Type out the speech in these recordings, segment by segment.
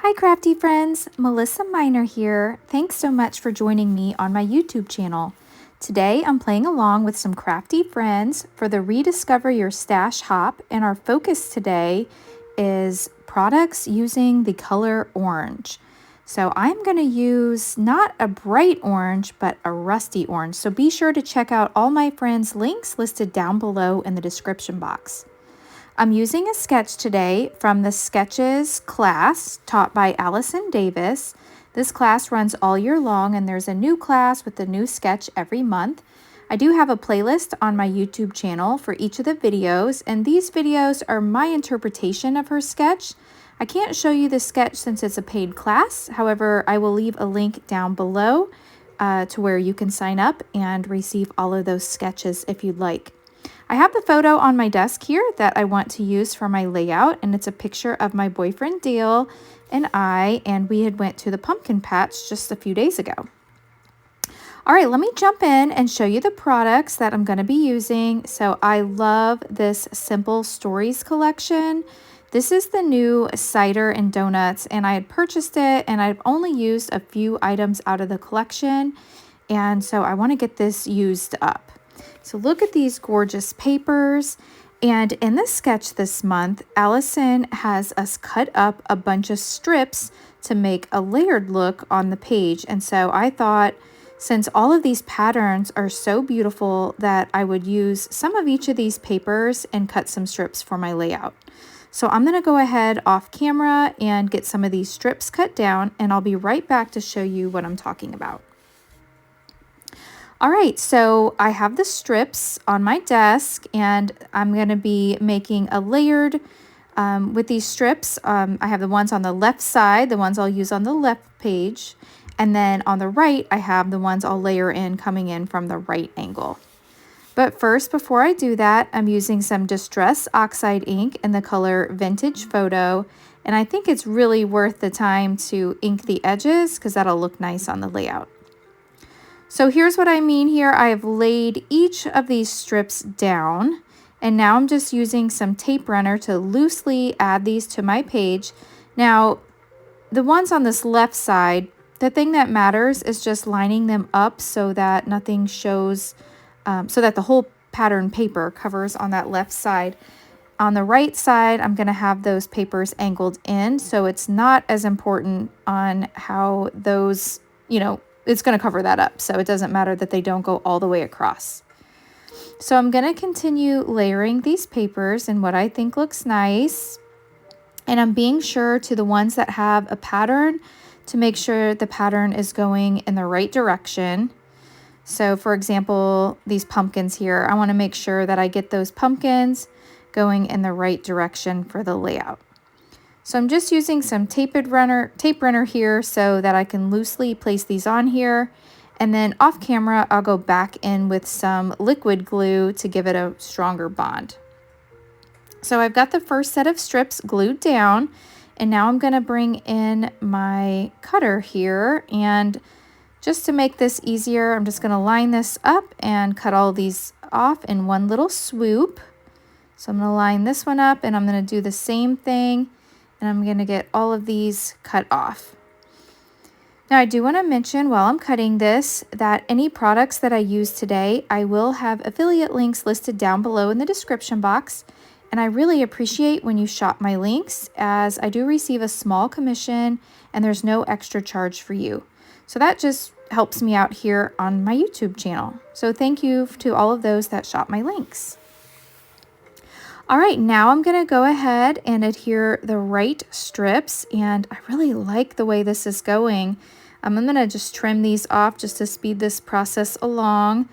Hi crafty friends, Melissa Minor here. Thanks so much for joining me on my YouTube channel. Today I'm playing along with some crafty friends for the Rediscover Your Stash Hop, and our focus today is products using the color orange. So I'm going to use not a bright orange, but a rusty orange. So be sure to check out all my friends' links listed down below in the description box. I'm using a sketch today from the Sketches class taught by Allison Davis. This class runs all year long, and there's a new class with a new sketch every month. I do have a playlist on my YouTube channel for each of the videos, and these videos are my interpretation of her sketch. I can't show you the sketch since it's a paid class. However, I will leave a link down below to where you can sign up and receive all of those sketches if you'd like. I have the photo on my desk here that I want to use for my layout, and it's a picture of my boyfriend Dale and we had went to the pumpkin patch just a few days ago. All right, let me jump in and show you the products that I'm going to be using. So I love this Simple Stories collection. This is the new cider and donuts, and I had purchased it, and I've only used a few items out of the collection, and so I want to get this used up. So look at these gorgeous papers. And in the sketch this month, Allison has us cut up a bunch of strips to make a layered look on the page. And so I thought, since all of these patterns are so beautiful, that I would use some of each of these papers and cut some strips for my layout. So I'm going to go ahead off camera and get some of these strips cut down, and I'll be right back to show you what I'm talking about. All right, so I have the strips on my desk, and I'm going to be making a layered with these strips. I have the ones on the left side, the ones I'll use on the left page, and then on the right, I have the ones I'll layer in coming in from the right angle. But first, before I do that, I'm using some Distress Oxide ink in the color Vintage Photo, and I think it's really worth the time to ink the edges because that'll look nice on the layout. So here's what I mean here. I have laid each of these strips down, and now I'm just using some tape runner to loosely add these to my page. Now, the ones on this left side, the thing that matters is just lining them up so that nothing shows, so that the whole pattern paper covers on that left side. On the right side, I'm going to have those papers angled in, so it's not as important on how those, it's going to cover that up, so it doesn't matter that they don't go all the way across. So I'm going to continue layering these papers in what I think looks nice, and I'm being sure to the ones that have a pattern to make sure the pattern is going in the right direction. So for example, these pumpkins here, I want to make sure that I get those pumpkins going in the right direction for the layout. So I'm just using some tape runner here so that I can loosely place these on here. And then off camera, I'll go back in with some liquid glue to give it a stronger bond. So I've got the first set of strips glued down, and now I'm going to bring in my cutter here. And just to make this easier, I'm just going to line this up and cut all these off in one little swoop. So I'm going to line this one up, and I'm going to do the same thing. And I'm going to get all of these cut off. Now I do want to mention while I'm cutting this that any products that I use today, I will have affiliate links listed down below in the description box. And I really appreciate when you shop my links, as I do receive a small commission and there's no extra charge for you. So that just helps me out here on my YouTube channel. So thank you to all of those that shop my links. All right, now I'm going to go ahead and adhere the right strips, and I really like the way this is going. I'm going to just trim these off just to speed this process along,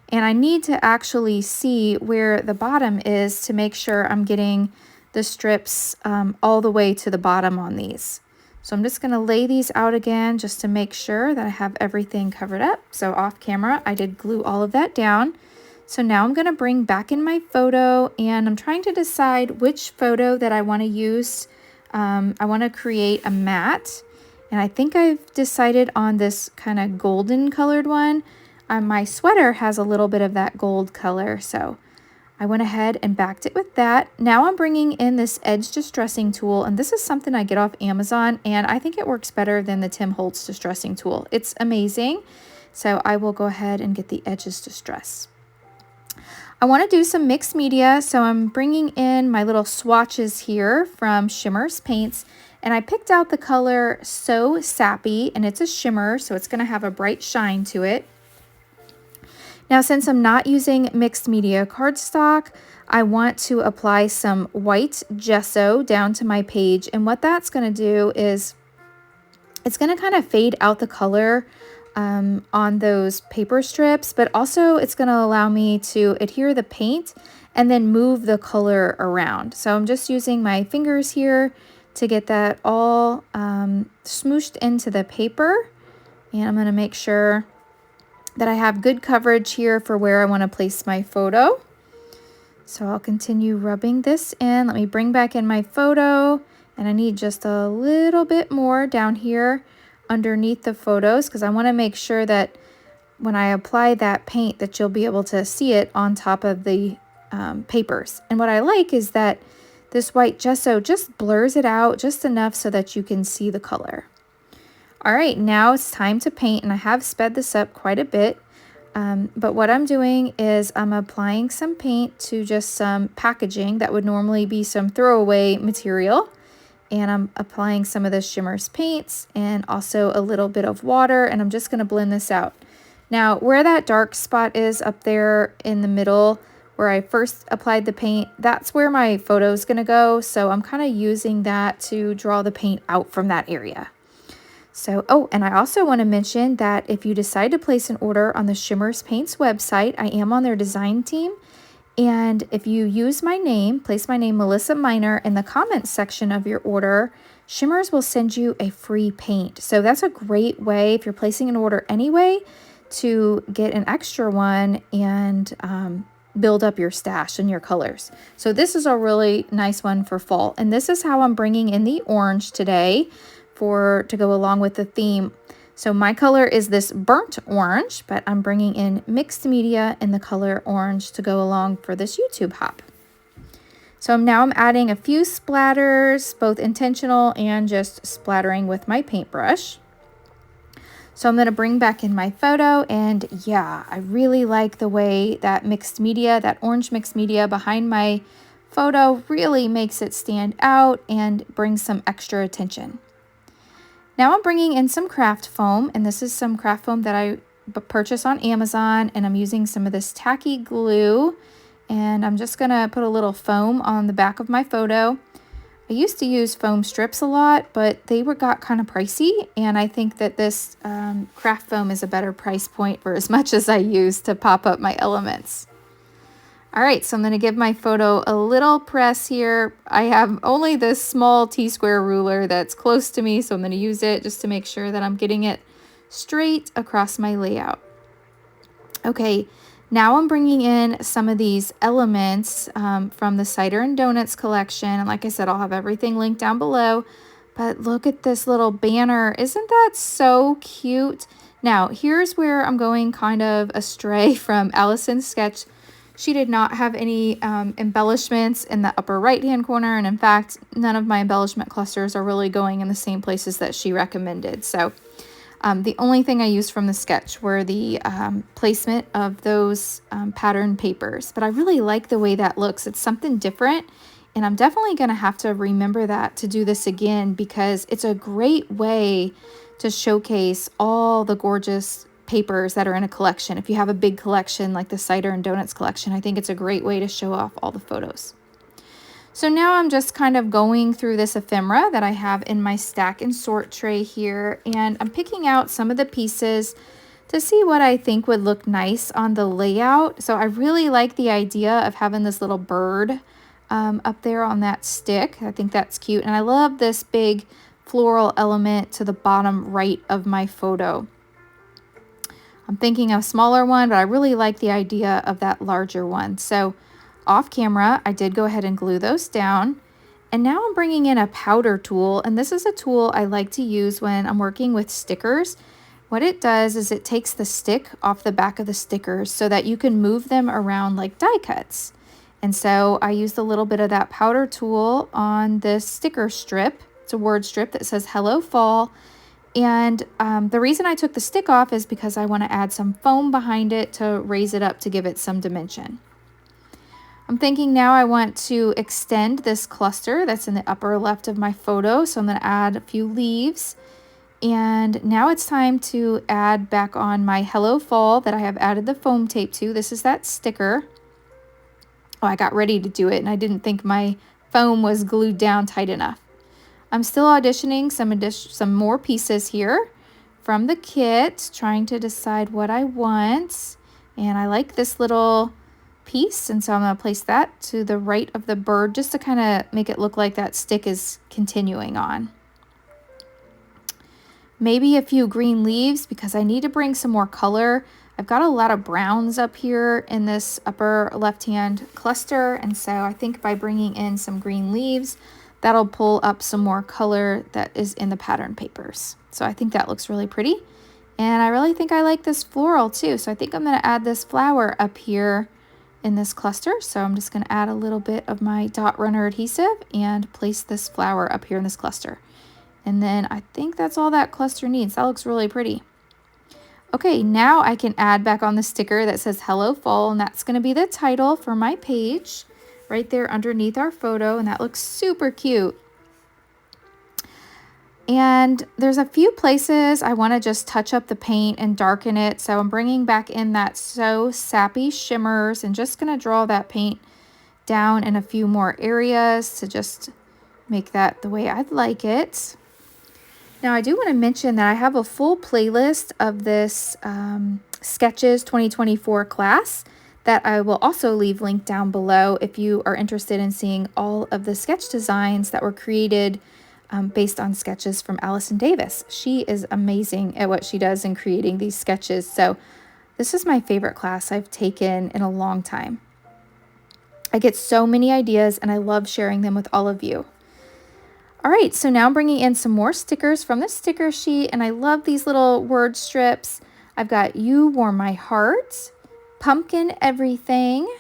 and I need to actually see where the bottom is to make sure I'm getting the strips all the way to the bottom on these. So I'm just going to lay these out again just to make sure that I have everything covered up. So off camera, I did glue all of that down. So now I'm going to bring back in my photo, and I'm trying to decide which photo that I want to use. I want to create a matte, and I think I've decided on this kind of golden colored one. My sweater has a little bit of that gold color, so I went ahead and backed it with that. Now I'm bringing in this edge distressing tool, and this is something I get off Amazon, and I think it works better than the Tim Holtz distressing tool. It's amazing. So I will go ahead and get the edges distress. I want to do some mixed media, so I'm bringing in my little swatches here from Shimmerz Paints, and I picked out the color So Sappy, and it's a shimmer, so it's going to have a bright shine to it. Now, since I'm not using mixed media cardstock, I want to apply some white gesso down to my page. And what that's going to do is it's going to kind of fade out the color on those paper strips, but also it's going to allow me to adhere the paint and then move the color around. So I'm just using my fingers here to get that all smooshed into the paper. And I'm going to make sure that I have good coverage here for where I want to place my photo. So I'll continue rubbing this in. Let me bring back in my photo, and I need just a little bit more down here underneath the photos because I want to make sure that when I apply that paint that you'll be able to see it on top of the papers. And what I like is that this white gesso just blurs it out just enough so that you can see the color. All right, now it's time to paint, and I have sped this up quite a bit, but what I'm doing is I'm applying some paint to just some packaging that would normally be some throwaway material, and I'm applying some of the Shimmerz paints and also a little bit of water, and I'm just going to blend this out. Now, where that dark spot is up there in the middle where I first applied the paint, that's where my photo is going to go, so I'm kind of using that to draw the paint out from that area. So, oh, and I also want to mention that if you decide to place an order on the Shimmerz Paints website, I am on their design team. And if you use my name, place my name, Melissa Minor, in the comments section of your order, Shimmerz will send you a free paint. So that's a great way, if you're placing an order anyway, to get an extra one and build up your stash and your colors. So this is a really nice one for fall. And this is how I'm bringing in the orange today to go along with the theme. So my color is this burnt orange, but I'm bringing in mixed media in the color orange to go along for this YouTube hop. So now I'm adding a few splatters, both intentional and just splattering with my paintbrush. So I'm going to bring back in my photo, and yeah, I really like the way that mixed media, that orange mixed media behind my photo really makes it stand out and brings some extra attention. Now I'm bringing in some craft foam, and this is some craft foam that I purchased on Amazon, and I'm using some of this tacky glue, and I'm just gonna put a little foam on the back of my photo. I used to use foam strips a lot, but they got kind of pricey, and I think that this craft foam is a better price point for as much as I use to pop up my elements. All right, so I'm going to give my photo a little press here. I have only this small T-square ruler that's close to me, so I'm going to use it just to make sure that I'm getting it straight across my layout. Okay, now I'm bringing in some of these elements from the Cider and Donuts collection. And like I said, I'll have everything linked down below. But look at this little banner. Isn't that so cute? Now, here's where I'm going kind of astray from Allison's sketch. She did not have any embellishments in the upper right-hand corner. And in fact, none of my embellishment clusters are really going in the same places that she recommended. So the only thing I used from the sketch were the placement of those pattern papers. But I really like the way that looks. It's something different. And I'm definitely going to have to remember that to do this again, because it's a great way to showcase all the gorgeous papers that are in a collection. If you have a big collection like the Cider and Donuts collection, I think it's a great way to show off all the photos. So now I'm just kind of going through this ephemera that I have in my stack and sort tray here, and I'm picking out some of the pieces to see what I think would look nice on the layout. So I really like the idea of having this little bird up there on that stick. I think that's cute, and I love this big floral element to the bottom right of my photo. I'm thinking of a smaller one, but I really like the idea of that larger one. So off camera, I did go ahead and glue those down. And now I'm bringing in a powder tool, and this is a tool I like to use when I'm working with stickers. What it does is it takes the stick off the back of the stickers so that you can move them around like die cuts. And so I used a little bit of that powder tool on this sticker strip. It's a word strip that says Hello Fall. And the reason I took the stick off is because I want to add some foam behind it to raise it up to give it some dimension. I'm thinking now I want to extend this cluster that's in the upper left of my photo. So I'm going to add a few leaves. And now it's time to add back on my Hello Fall that I have added the foam tape to. This is that sticker. Oh, I got ready to do it and I didn't think my foam was glued down tight enough. I'm still auditioning some more pieces here from the kit, trying to decide what I want. And I like this little piece, and so I'm going to place that to the right of the bird just to kind of make it look like that stick is continuing on. Maybe a few green leaves because I need to bring some more color. I've got a lot of browns up here in this upper left-hand cluster, and so I think by bringing in some green leaves, that'll pull up some more color that is in the pattern papers. So I think that looks really pretty. And I really think I like this floral too. So I think I'm going to add this flower up here in this cluster. So I'm just going to add a little bit of my dot runner adhesive and place this flower up here in this cluster. And then I think that's all that cluster needs. That looks really pretty. Okay, now I can add back on the sticker that says Hello Fall, and that's going to be the title for my page right there underneath our photo, and that looks super cute. And there's a few places I want to just touch up the paint and darken it, so I'm bringing back in that So Sappy Shimmers and just going to draw that paint down in a few more areas to just make that the way I'd like it. Now I do want to mention that I have a full playlist of this Sketches 2024 class that I will also leave linked down below if you are interested in seeing all of the sketch designs that were created based on sketches from Allison Davis. She is amazing at what she does in creating these sketches. So this is my favorite class I've taken in a long time. I get so many ideas and I love sharing them with all of you. All right, so now I'm bringing in some more stickers from the sticker sheet, and I love these little word strips. I've got You Warm My Heart, Pumpkin Everything,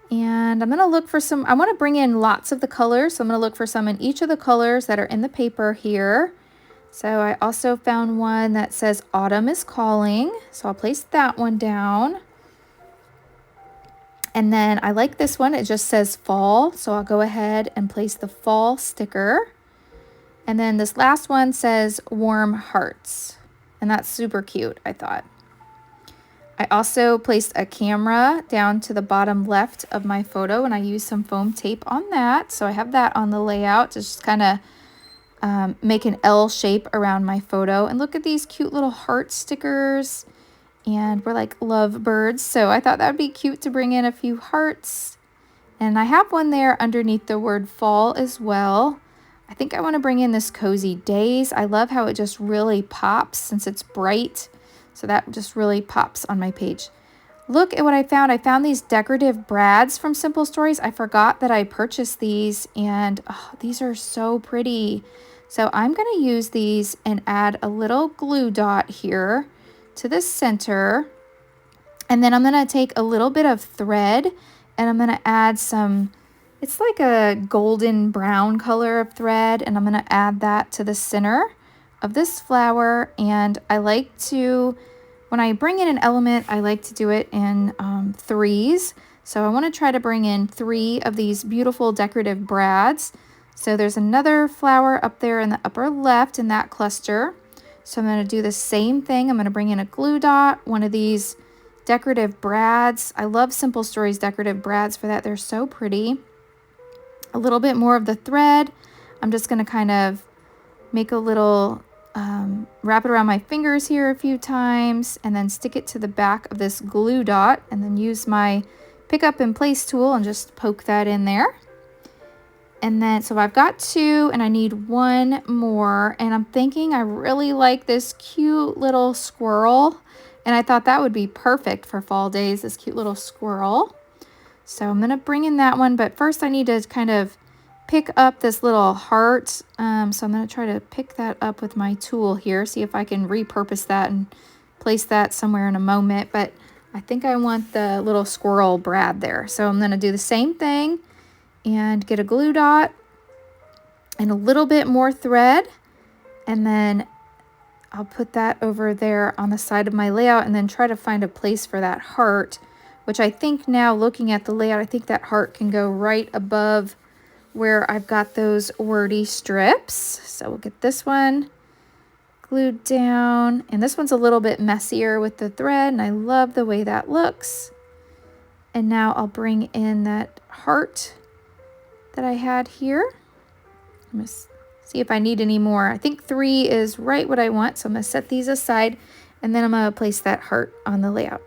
and I'm going to look for some, I want to bring in lots of the colors, so I'm going to look for some in each of the colors that are in the paper here. So I also found one that says Autumn is Calling, so I'll place that one down. And then I like this one, it just says Fall, so I'll go ahead and place the fall sticker. And then this last one says Warm Hearts, and that's super cute, I thought. I also placed a camera down to the bottom left of my photo, and I used some foam tape on that. So I have that on the layout to just kind of make an L shape around my photo. And look at these cute little heart stickers, and we're like love birds. So I thought that would be cute to bring in a few hearts. And I have one there underneath the word fall as well. I think I want to bring in this Cozy Days. I love how it just really pops since it's bright. So that just really pops on my page. Look at what I found. I found these decorative brads from Simple Stories. I forgot that I purchased these, and oh, these are so pretty. So I'm going to use these and add a little glue dot here to the center. And then I'm going to take a little bit of thread and I'm going to add some, it's like a golden brown color of thread, and I'm going to add that to the center of this flower. And I like to, when I bring in an element, I like to do it in threes. So I want to try to bring in 3 of these beautiful decorative brads. So there's another flower up there in the upper left in that cluster. So I'm going to do the same thing. I'm going to bring in a glue dot, one of these decorative brads. I love Simple Stories decorative brads for that. They're so pretty. A little bit more of the thread. I'm just going to kind of make a little, wrap it around my fingers here a few times, and then stick it to the back of this glue dot, and then use my pick up and place tool and just poke that in there. And then, so I've got 2 and I need 1 more, and I'm thinking I really like this cute little squirrel, and I thought that would be perfect for fall days, this cute little squirrel. So I'm going to bring in that one, but first I need to kind of pick up this little heart. So I'm going to try to pick that up with my tool here, see if I can repurpose that and place that somewhere in a moment. But I think I want the little squirrel Brad there. So I'm going to do the same thing and get a glue dot and a little bit more thread. And then I'll put that over there on the side of my layout and then try to find a place for that heart, which I think now looking at the layout, I think that heart can go right above where I've got those wordy strips. So we'll get this one glued down, and this one's a little bit messier with the thread, and I love the way that looks. And now I'll bring in that heart that I had here. I'm gonna see if I need any more. I think 3 is right what I want, so I'm gonna set these aside, and then I'm gonna place that heart on the layout.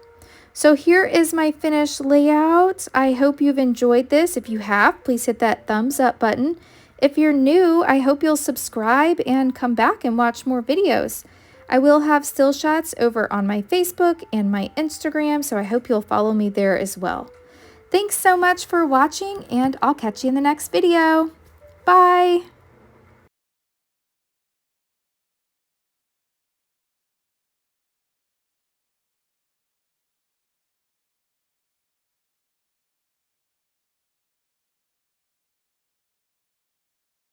So here is my finished layout. I hope you've enjoyed this. If you have, please hit that thumbs up button. If you're new, I hope you'll subscribe and come back and watch more videos. I will have still shots over on my Facebook and my Instagram, so I hope you'll follow me there as well. Thanks so much for watching, and I'll catch you in the next video. Bye!